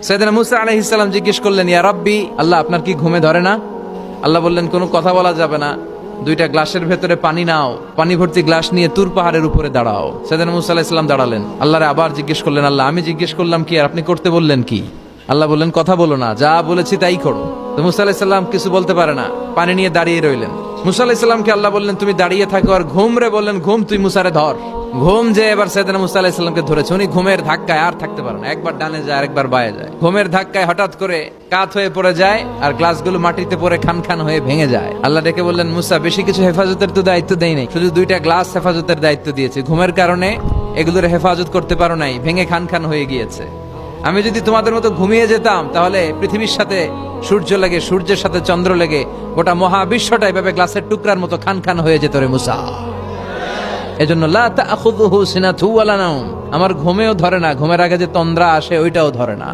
সাইয়েদনা মুসা আলাইহিস সালাম জিজ্ঞেস করলেন, ইয়া রাব্বি, আল্লাহ আপনার কি ঘুমে ধরে না? আল্লাহ বললেন, কোনো কথা বলা যাবে না, দুইটা গ্লাসের ভেতরে পানি নাও, পানি ভর্তি গ্লাস নিয়ে তুর পাহাড়ের উপরে দাঁড়াও। সাইয়েদনা মুসা আলাইহিস সালাম দাঁড়ালেন। আল্লাহরে আবার জিজ্ঞেস করলেন, আল্লাহ আমি জিজ্ঞেস করলাম কি আর আপনি করতে বললেন কি? আল্লাহ বললেন, কথা বলো না, যা বলেছি তাই করো। তো মুসা আলাইহিস সালাম কিছু বলতে পারে না, পানি নিয়ে দাঁড়িয়ে রইলেন। মুসা আলাইহিস সালামকে আল্লাহ বললেন, তুমি দাঁড়িয়ে থাকো আর ঘুম রে, বললেন ঘুম তুই মুসারে ধর। ঘুম যে এবার সাইয়েদনা মুসা আলাইহিস সালামকে ধরেছে। উনি ঘুমের ধাক্কায় আর থাকতে পারেন না, একবার ডানে যায় আরেকবার বায়ে যায়। ঘুমের ধাক্কায় হঠাৎ করে কাত হয়ে পড়ে যায় আর গ্লাসগুলো মাটিতে পড়ে খান খান হয়ে ভেঙে যায়। আল্লাহ ডেকে বললেন, মুসা বেশি কিছু হেফাজতের তো দায়িত্ব দেই নাই, শুধু দুইটা গ্লাস হেফাজতের দায়িত্ব দিয়েছে। ঘুমের কারণে এগুলোর হেফাজত করতে পারো নাই, ভেঙে খান খান হয়ে গিয়েছে। আমি যদি তোমাদের মতো ঘুমিয়ে যেতাম তাহলে পৃথিবীর সাথে সূর্য লেগে, সূর্যের সাথে চন্দ্র লেগে গোটা মহাবিশ্বটা এভাবে গ্লাসের টুকরার মতো খান খান হয়ে যেত রে মুসা। এজন্য লা তাখুযুহু সিনাতু ওয়ালা নাওম, আমার ঘুমেও ধরে না, ঘুমের আগে যে তন্দ্রা আসে ওইটাও ধরে না।